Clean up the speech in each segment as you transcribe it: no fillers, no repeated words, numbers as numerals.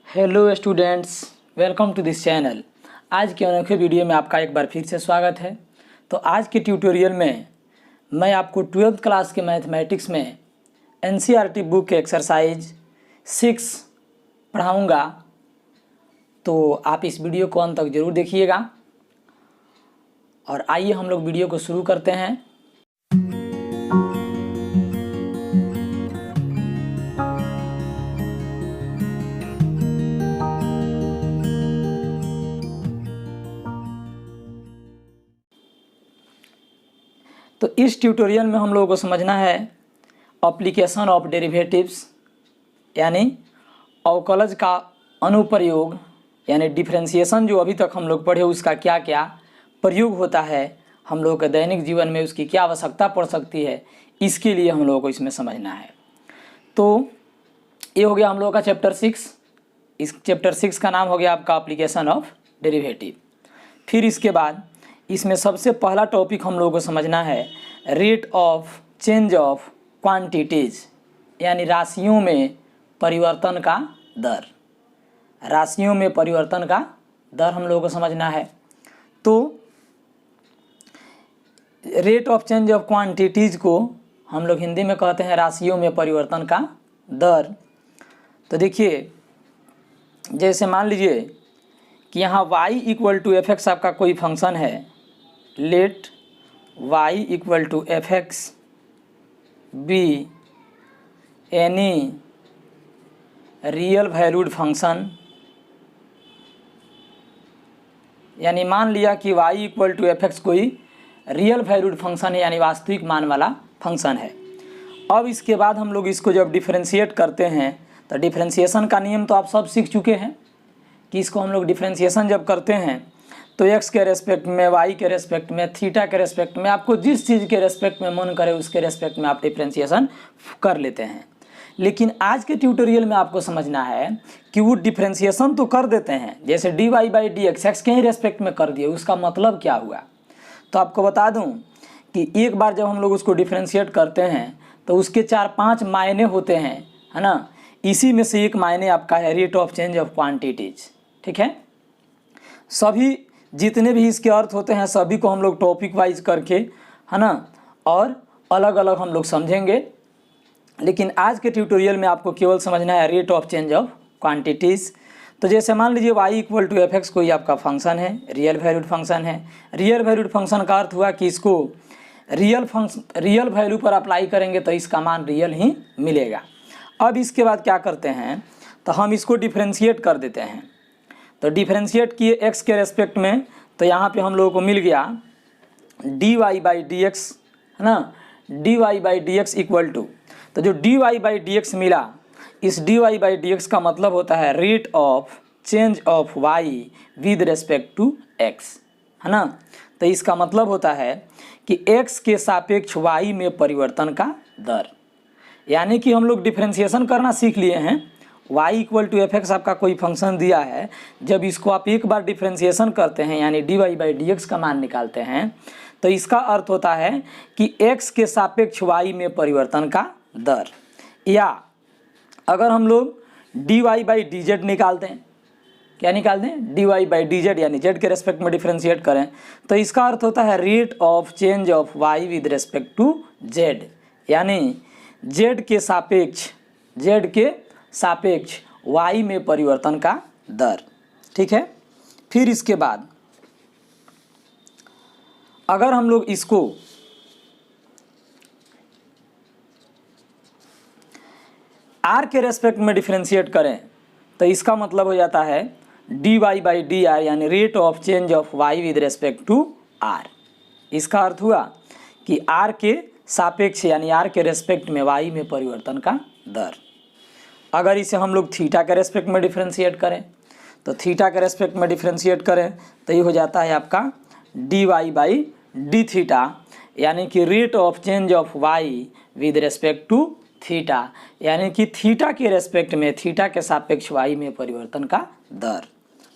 Hello students, welcome to this channel. आज के अनोखे वीडियो में आपका एक बार फिर से स्वागत है। तो आज के ट्यूटोरियल में मैं आपको 12th क्लास के मैथमेटिक्स में एनसीईआरटी बुक के एक्सरसाइज 6 पढ़ाऊँगा। तो आप इस वीडियो को अंत तक ज़रूर देखिएगा। और आइए हम लोग वीडियो को शुरू करते हैं। तो इस ट्यूटोरियल में हम लोगों को समझना है एप्लीकेशन ऑफ डेरिवेटिव्स, यानी अवकलज का अनुप्रयोग, यानी डिफरेंशिएशन जो अभी तक हम लोग पढ़े उसका क्या क्या प्रयोग होता है, हम लोगों के दैनिक जीवन में उसकी क्या आवश्यकता पड़ सकती है, इसके लिए हम लोगों को इसमें समझना है। तो ये हो गया हम लोगों का चैप्टर 6। इस चैप्टर 6 का नाम हो गया आपका एप्लीकेशन ऑफ डेरिवेटिव। फिर इसके बाद इसमें सबसे पहला टॉपिक हम लोगों को समझना है rate of change of quantities, यानी राशियों में परिवर्तन का दर। राशियों में परिवर्तन का दर हम लोगों को समझना है। तो rate of change of quantities को हम लोग हिंदी में कहते हैं राशियों में परिवर्तन का दर। तो देखिए, जैसे मान लीजिए कि यहाँ y equal to f x आपका कोई फंक्शन है। Let y equal to f x be any real valued function, यानी मान लिया कि y equal to f x कोई रियल वैल्यूड फंक्शन है, यानी वास्तविक मान वाला फंक्शन है। अब इसके बाद हम लोग इसको जब डिफरेंशिएट करते हैं तो डिफरेंशिएशन का नियम तो आप सब सीख चुके हैं कि इसको हम लोग डिफरेंशिएशन जब करते हैं तो x के रेस्पेक्ट में, y के रेस्पेक्ट में, थीटा के रेस्पेक्ट में, आपको जिस चीज़ के रेस्पेक्ट में मन करे उसके रेस्पेक्ट में आप डिफरेंशिएशन कर लेते हैं। लेकिन आज के ट्यूटोरियल में आपको समझना है कि वो डिफरेंशिएशन तो कर देते हैं, जैसे dy बाई डी एक्स के ही रेस्पेक्ट में कर दिए, उसका मतलब क्या हुआ। तो आपको बता दूं कि एक बार जब हम लोग उसको डिफरेंशिएट करते हैं तो उसके 4-5 मायने होते हैं, है ना। इसी में से एक मायने आपका है rate of change of quantities. ठीक है, सभी जितने भी इसके अर्थ होते हैं सभी को हम लोग टॉपिक वाइज करके, है ना, और अलग अलग हम लोग समझेंगे। लेकिन आज के ट्यूटोरियल में आपको केवल समझना है rate of change of quantities. तो जैसे मान लीजिए y equal to f x कोई आपका फंक्शन है, रियल वैल्यूड फंक्शन है। रियल वैल्यूड फंक्शन का अर्थ हुआ कि इसको रियल वैल्यू पर अप्लाई करेंगे तो इसका मान रियल ही मिलेगा। अब इसके बाद क्या करते हैं, तो हम इसको डिफरेंशिएट कर देते हैं। तो डिफरेंशिएट किए x के रेस्पेक्ट में, तो यहाँ पे हम लोगों को मिल गया dy बाई डी एक्स, है ना, dy by d x equal to, तो जो dy बाई डी एक्स मिला, इस dy बाई डी एक्स का मतलब होता है rate of change of y with respect to x, है ना। तो इसका मतलब होता है कि x के सापेक्ष y में परिवर्तन का दर, यानी कि हम लोग डिफरेंशिएशन करना सीख लिए हैं। y equal to f x आपका कोई फंक्शन दिया है, जब इसको आप एक बार डिफरेंशिएशन करते हैं यानी dy बाई डी एक्स का मान निकालते हैं, तो इसका अर्थ होता है कि x के सापेक्ष y में परिवर्तन का दर। या अगर हम लोग dy बाई डी जेड निकालते हैं, क्या निकालते हैं, dy बाई डी जेड, यानी z के रेस्पेक्ट में डिफरेंशिएट करें, तो इसका अर्थ होता है rate of change of y with respect to z, यानी z के सापेक्ष y में परिवर्तन का दर। ठीक है, फिर इसके बाद अगर हम लोग इसको r के रेस्पेक्ट में डिफरेंशिएट करें तो इसका मतलब हो जाता है dy बाई डी आर, यानी rate of change of y with respect to r। इसका अर्थ हुआ कि r के सापेक्ष यानी r के रेस्पेक्ट में y में परिवर्तन का दर। अगर इसे हम लोग थीटा के रेस्पेक्ट में डिफरेंशिएट करें, तो थीटा के रेस्पेक्ट में डिफरेंशिएट करें तो ये हो जाता है आपका dy बाई डी थीटा, यानी कि rate of change of y with respect to theta, यानी कि थीटा के रेस्पेक्ट में, थीटा के सापेक्ष y में परिवर्तन का दर।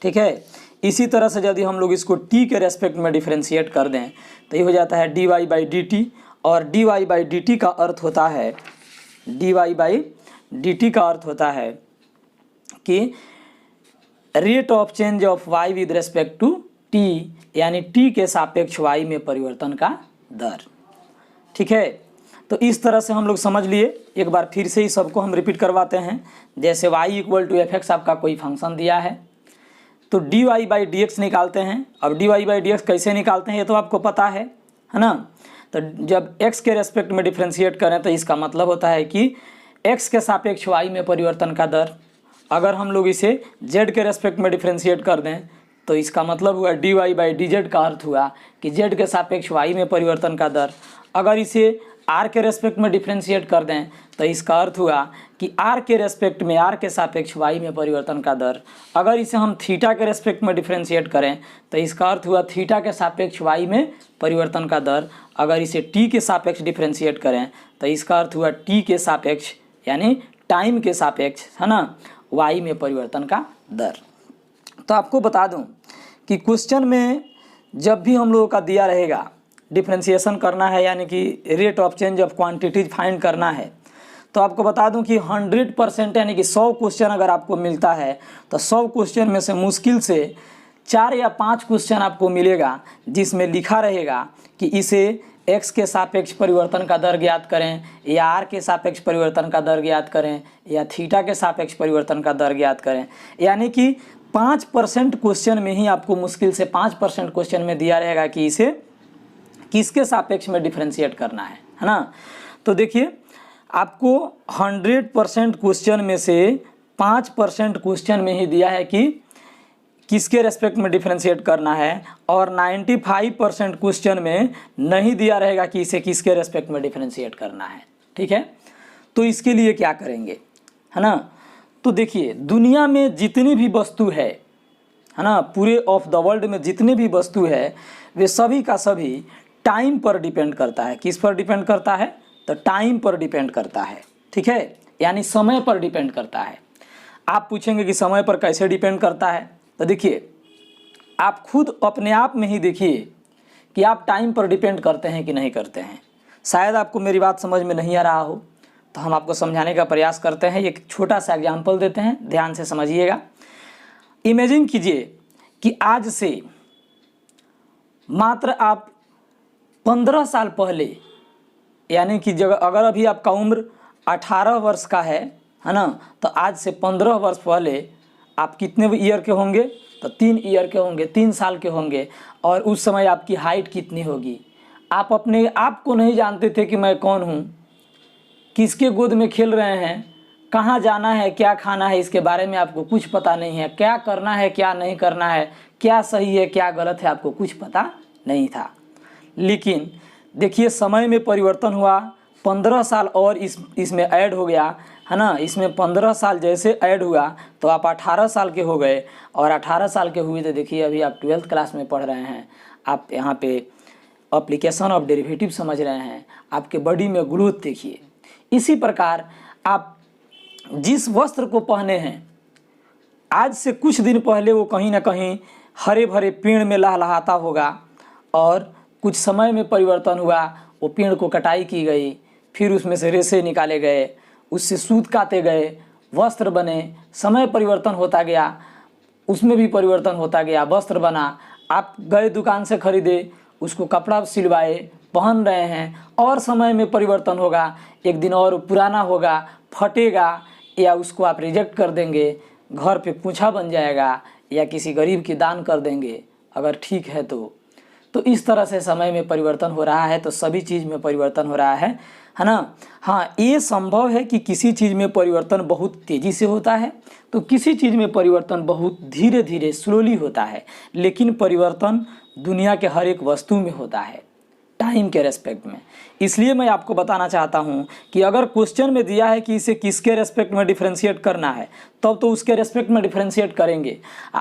ठीक है, इसी तरह से यदि हम लोग इसको t के रेस्पेक्ट में डिफरेंशिएट कर दें तो ये हो जाता है dy बाई डी टी, और dy बाई डी टी का अर्थ होता है dy बाई dt का अर्थ होता है कि rate of change of y with respect to t, यानी टी के सापेक्ष वाई में परिवर्तन का दर। ठीक है, तो इस तरह से हम लोग समझ लिए। एक बार फिर से ही सबको हम रिपीट करवाते हैं। जैसे y equal to f x आपका कोई फंक्शन दिया है तो d y by d x निकालते हैं। अब d y by d x कैसे निकालते हैं ये तो आपको पता है ना। तो जब x के रेस्पेक्ट में डिफ्रेंशिएट करें तो इसका मतलब होता है कि x के सापेक्ष y में परिवर्तन का दर। अगर हम लोग इसे z के रेस्पेक्ट में डिफ्रेंशिएट कर दें तो इसका मतलब हुआ d y by d z का अर्थ हुआ कि z के सापेक्ष y में परिवर्तन का दर। अगर इसे r के रेस्पेक्ट में डिफ्रेंशिएट कर दें तो इसका अर्थ हुआ कि r के रेस्पेक्ट में r के सापेक्ष y में परिवर्तन का दर। अगर इसे हम थीटा के रेस्पेक्ट में डिफ्रेंशिएट करें तो इसका अर्थ हुआ थीटा के सापेक्ष y में परिवर्तन का दर। अगर इसे t के सापेक्ष डिफ्रेंशिएट करें तो इसका अर्थ हुआ t के सापेक्ष यानी टाइम के सापेक्ष, है ना, y में परिवर्तन का दर। तो आपको बता दूं कि क्वेश्चन में जब भी हम लोगों का दिया रहेगा डिफ्रेंशिएशन करना है यानी कि rate of change of quantities find करना है, तो आपको बता दूं कि 100% यानी कि 100 क्वेश्चन अगर आपको मिलता है तो 100 क्वेश्चन में से मुश्किल से 4 या 5 क्वेश्चन आपको मिलेगा जिसमें लिखा रहेगा कि इसे x के सापेक्ष परिवर्तन का दर ज्ञात करें या r के सापेक्ष परिवर्तन का दर ज्ञात करें या थीटा के सापेक्ष परिवर्तन का दर ज्ञात करें। यानी कि 5% क्वेश्चन में ही आपको मुश्किल से 5% क्वेश्चन में दिया रहेगा कि इसे किसके सापेक्ष में डिफ्रेंशिएट करना है ना। तो देखिए आपको 100% क्वेश्चन में से 5% क्वेश्चन में ही दिया है कि किसके रेस्पेक्ट में डिफ्रेंशिएट करना है और 95% क्वेश्चन में नहीं दिया रहेगा कि इसे किसके रेस्पेक्ट में डिफ्रेंशिएट करना है। ठीक है, तो इसके लिए क्या करेंगे, है ना। तो देखिए दुनिया में जितनी भी वस्तु है ना, पूरे ऑफ द वर्ल्ड में जितने भी वस्तु है वे सभी का सभी टाइम पर डिपेंड करता है। किस पर डिपेंड करता है, तो टाइम पर डिपेंड करता है। ठीक है, यानी समय पर डिपेंड करता है। आप पूछेंगे कि समय पर कैसे डिपेंड करता है, तो देखिए आप खुद अपने आप में ही देखिए कि आप टाइम पर डिपेंड करते हैं कि नहीं करते हैं। शायद आपको मेरी बात समझ में नहीं आ रहा हो तो हम आपको समझाने का प्रयास करते हैं। एक छोटा सा एग्जाम्पल देते हैं, ध्यान से समझिएगा। इमेजिन कीजिए कि आज से मात्र आप 15 साल पहले, यानी कि जगह अगर अभी आपका उम्र 18 वर्ष का है ना, तो आज से 15 वर्ष पहले आप कितने ईयर के होंगे, तो 3 ईयर के होंगे, 3 साल के होंगे। और उस समय आपकी हाइट कितनी होगी। आप अपने आप को नहीं जानते थे कि मैं कौन हूँ, किसके गोद में खेल रहे हैं, कहाँ जाना है, क्या खाना है, इसके बारे में आपको कुछ पता नहीं है। क्या करना है, क्या नहीं करना है, क्या सही है, क्या गलत है, आपको कुछ पता नहीं था। लेकिन देखिए समय में परिवर्तन हुआ, 15 साल और इसमें ऐड हो गया, है ना। इसमें 15 साल जैसे ऐड हुआ तो आप 18 साल के हो गए। और 18 साल के हुए तो देखिए अभी आप 12th क्लास में पढ़ रहे हैं, आप यहाँ पे एप्लीकेशन ऑफ डेरिवेटिव समझ रहे हैं, आपके बॉडी में ग्रोथ देखिए। इसी प्रकार आप जिस वस्त्र को पहने हैं आज से कुछ दिन पहले वो कहीं ना कहीं हरे भरे पेड़ में लहलहाता होगा और कुछ समय में परिवर्तन हुआ, वो पेड़ को कटाई की गई, फिर उसमें से रेशे निकाले गए, उससे सूत काटे गए, वस्त्र बने, समय परिवर्तन होता गया, उसमें भी परिवर्तन होता गया, वस्त्र बना। आप गए दुकान से खरीदे, उसको कपड़ा सिलवाए, पहन रहे हैं और समय में परिवर्तन होगा, एक दिन और पुराना होगा, फटेगा या उसको आप रिजेक्ट कर देंगे, घर पे पूंछा बन जाएगा या किसी गरीब की दान कर देंगे अगर ठीक है तो इस तरह से समय में परिवर्तन हो रहा है। तो सभी चीज़ में परिवर्तन हो रहा है ना। हाँ, ये संभव है कि किसी चीज़ में परिवर्तन बहुत तेज़ी से होता है तो किसी चीज़ में परिवर्तन बहुत धीरे धीरे स्लोली होता है, लेकिन परिवर्तन दुनिया के हर एक वस्तु में होता है टाइम के रेस्पेक्ट में। इसलिए मैं आपको बताना चाहता हूँ कि अगर क्वेश्चन में दिया है कि इसे किसके रेस्पेक्ट में डिफ्रेंशिएट करना है तब तो उसके रेस्पेक्ट में डिफ्रेंशिएट करेंगे।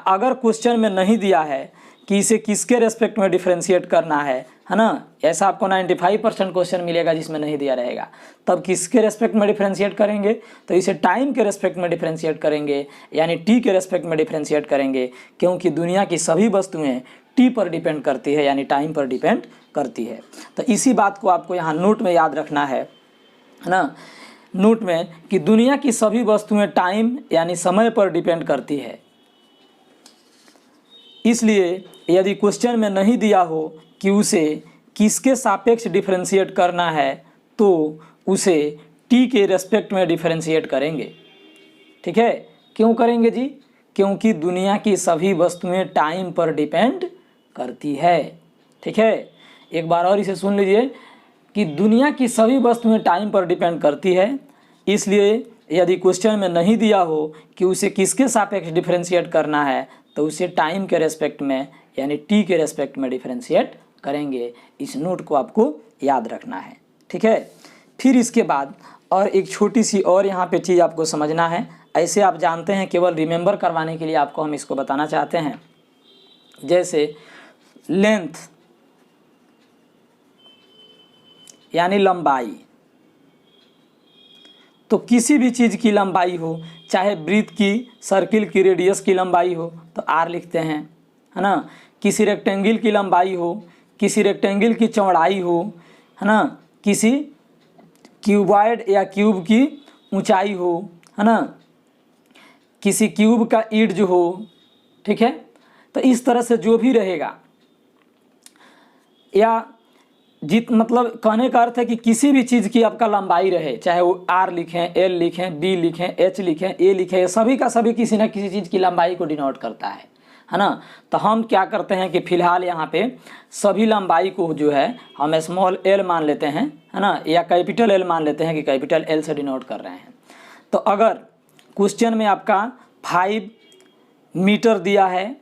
अगर क्वेश्चन में नहीं दिया है कि इसे किसके रेस्पेक्ट में डिफ्रेंशिएट करना है ना, ऐसा आपको 95% क्वेश्चन मिलेगा जिसमें नहीं दिया रहेगा, तब किसके रेस्पेक्ट में डिफ्रेंशिएट करेंगे, तो इसे टाइम के रेस्पेक्ट में डिफ्रेंशिएट करेंगे, यानी टी के रेस्पेक्ट में डिफ्रेंशिएट करेंगे, क्योंकि दुनिया की सभी वस्तुएं टी पर डिपेंड करती है, यानी टाइम पर डिपेंड करती है। तो इसी बात को आपको यहाँ नोट में याद रखना है ना, नोट में कि दुनिया की सभी वस्तुएं टाइम यानी समय पर डिपेंड करती है। इसलिए यदि क्वेश्चन में नहीं दिया हो कि उसे किसके सापेक्ष डिफरेंशिएट करना है तो उसे t के रेस्पेक्ट में डिफरेंशिएट करेंगे। ठीक है, क्यों करेंगे जी? क्योंकि दुनिया की सभी वस्तुएं टाइम पर डिपेंड करती है। ठीक है, एक बार और इसे सुन लीजिए कि दुनिया की सभी वस्तुएं टाइम पर डिपेंड करती है, इसलिए यदि क्वेश्चन में नहीं दिया हो कि उसे किसके सापेक्ष डिफरेंशिएट करना है तो उसे टाइम के रेस्पेक्ट में यानी टी के रेस्पेक्ट में डिफरेंशिएट करेंगे। इस नोट को आपको याद रखना है। ठीक है, फिर इसके बाद और एक छोटी सी और यहाँ पे चीज़ आपको समझना है। ऐसे आप जानते हैं, केवल रिमेंबर करवाने के लिए आपको हम इसको बताना चाहते हैं। जैसे लेंथ यानी लंबाई, तो किसी भी चीज़ की लंबाई हो, चाहे वृत्त की, सर्किल की रेडियस की लंबाई हो तो r लिखते हैं, है ना। किसी रेक्टेंगल की लंबाई हो, किसी रेक्टेंगल की चौड़ाई हो, है ना, किसी क्यूबॉइड या क्यूब की ऊंचाई हो, है ना, किसी क्यूब का ईड्ज हो। ठीक है, तो इस तरह से जो भी रहेगा, या मतलब कहने का अर्थ है कि किसी भी चीज़ की आपका लंबाई रहे, चाहे वो r लिखें, l लिखें, b लिखें, h लिखें, a लिखें, सभी का सभी किसी न किसी चीज़ की लंबाई को डिनोट करता है ना। तो हम क्या करते हैं कि फ़िलहाल यहाँ पे सभी लंबाई को जो है हम स्मॉल l मान लेते हैं, है ना, या कैपिटल L मान लेते हैं कि कैपिटल L से डिनोट कर रहे हैं। तो अगर क्वेश्चन में आपका 5 मीटर दिया है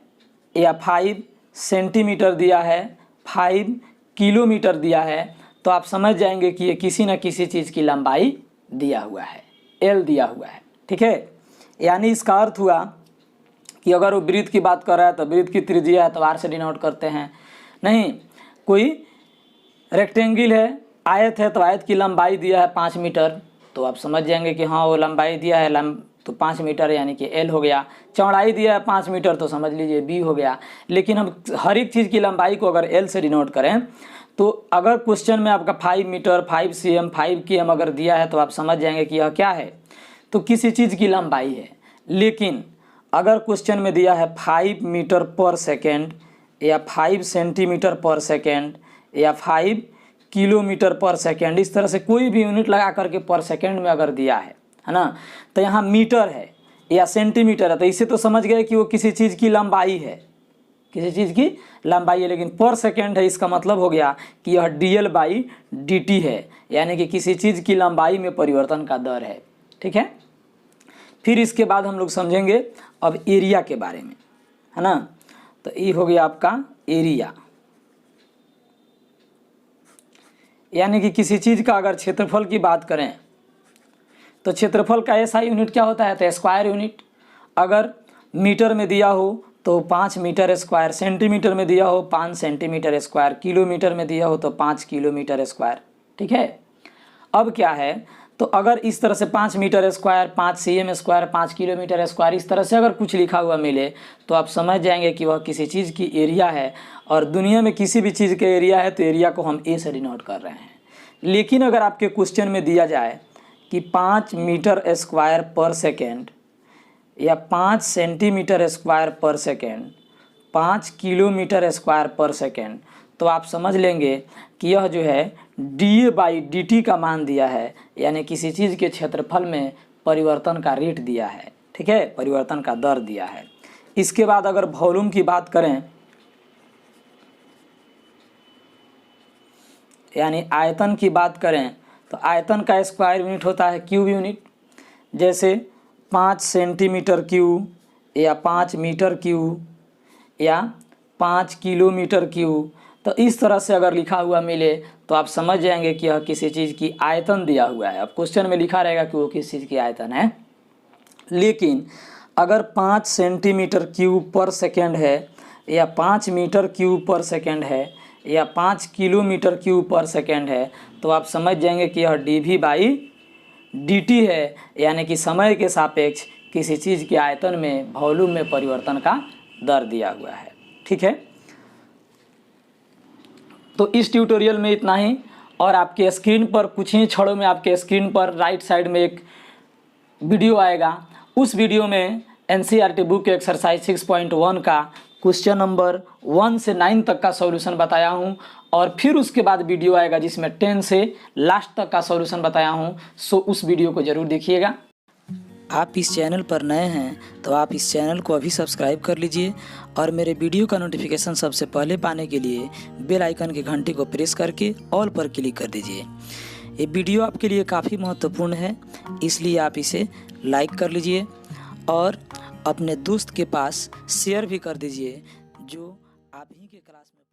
या 5 सेंटीमीटर दिया है, 5 किलोमीटर दिया है, तो आप समझ जाएंगे कि ये किसी न किसी चीज़ की लंबाई दिया हुआ है, L दिया हुआ है। ठीक है, यानी इसका अर्थ हुआ कि अगर वो वृत्त की बात कर रहा है तो वृत्त की त्रिज्या है तो r से डिनोट करते हैं। नहीं, कोई रेक्टेंगल है, आयत है, तो आयत की लंबाई दिया है 5 मीटर, तो आप समझ जाएंगे कि हाँ वो लंबाई दिया है तो 5 मीटर यानी कि L हो गया। चौड़ाई दिया है 5 मीटर तो समझ लीजिए B हो गया। लेकिन हम हर एक चीज़ की लंबाई को अगर L से डिनोट करें तो अगर क्वेश्चन में आपका 5 मीटर, 5 cm, 5 km अगर दिया है तो आप समझ जाएंगे कि यह क्या है, तो किसी चीज़ की लंबाई है। लेकिन अगर क्वेश्चन में दिया है 5 मीटर पर सेकेंड या 5 सेंटीमीटर पर सेकेंड या 5 किलोमीटर पर सेकेंड, इस तरह से कोई भी यूनिट लगा करके पर सेकेंड में अगर दिया है ना, तो यहाँ मीटर है या सेंटीमीटर है, तो इसे तो समझ गए कि वो किसी चीज़ की लंबाई है, किसी चीज़ की लंबाई है। लेकिन पर सेकेंड है, इसका मतलब हो गया कि यह dl/dt है, यानी कि किसी चीज़ की लंबाई में परिवर्तन का दर है। ठीक है, फिर इसके बाद हम लोग समझेंगे अब एरिया के बारे में, है ना। तो ये हो गया आपका एरिया, यानी कि किसी चीज़ का अगर क्षेत्रफल की बात करें तो क्षेत्रफल का SI यूनिट क्या होता है, तो स्क्वायर यूनिट। अगर मीटर में दिया हो तो 5 मीटर स्क्वायर, सेंटीमीटर में दिया हो 5 सेंटीमीटर स्क्वायर, किलोमीटर में दिया हो तो 5 किलोमीटर स्क्वायर। ठीक है, अब क्या है, तो अगर इस तरह से 5 metre square, 5 cm square, 5 kilometre square, इस तरह से अगर कुछ लिखा हुआ मिले तो आप समझ जाएंगे कि वह किसी चीज़ की एरिया है। और दुनिया में किसी भी चीज़ का एरिया है तो एरिया को हम A से डिनोट कर रहे हैं। लेकिन अगर आपके क्वेश्चन में दिया जाए कि 5 मीटर स्क्वायर पर सेकेंड या 5 सेंटीमीटर स्क्वायर पर सेकेंड, 5 किलोमीटर स्क्वायर पर सेकेंड, तो आप समझ लेंगे कि यह जो है dA/dt का मान दिया है, यानी किसी चीज़ के क्षेत्रफल में परिवर्तन का रेट दिया है। ठीक है, परिवर्तन का दर दिया है। इसके बाद अगर वॉल्यूम की बात करें, यानी आयतन की बात करें, तो आयतन का स्क्वायर यूनिट होता है क्यूब यूनिट। जैसे 5 सेंटीमीटर क्यूब या 5 मीटर क्यूब या 5 किलोमीटर क्यूब, तो इस तरह से अगर लिखा हुआ मिले तो आप समझ जाएंगे कि यह किसी चीज़ की आयतन दिया हुआ है। अब क्वेश्चन में लिखा रहेगा कि वो किस चीज़ की आयतन है। लेकिन अगर 5 सेंटीमीटर क्यूब पर सेकेंड है या 5 मीटर क्यूब पर सेकेंड है या 5 किलोमीटर क्यूब पर सेकेंड है, तो आप समझ जाएंगे कि यह dV/dt है, यानी कि समय के सापेक्ष किसी चीज़ के आयतन में, वॉल्यूम में परिवर्तन का दर दिया हुआ है। ठीक है, तो इस ट्यूटोरियल में इतना ही। और आपके स्क्रीन पर कुछ ही क्षणों में आपके स्क्रीन पर राइट साइड में एक वीडियो आएगा। उस वीडियो में NCERT बुक एक्सरसाइज 6.1 का क्वेश्चन नंबर 1 से 9 तक का सॉल्यूशन बताया हूँ, और फिर उसके बाद वीडियो आएगा जिसमें 10 से लास्ट तक का सॉल्यूशन बताया हूँ। सो उस वीडियो को ज़रूर देखिएगा। आप इस चैनल पर नए हैं तो आप इस चैनल को अभी सब्सक्राइब कर लीजिए, और मेरे वीडियो का नोटिफिकेशन सबसे पहले पाने के लिए बेल आइकन की घंटी को प्रेस करके ऑल पर क्लिक कर दीजिए। ये वीडियो आपके लिए काफ़ी महत्वपूर्ण है, इसलिए आप इसे लाइक कर लीजिए और अपने दोस्त के पास शेयर भी कर दीजिए जो आप ही के क्लास में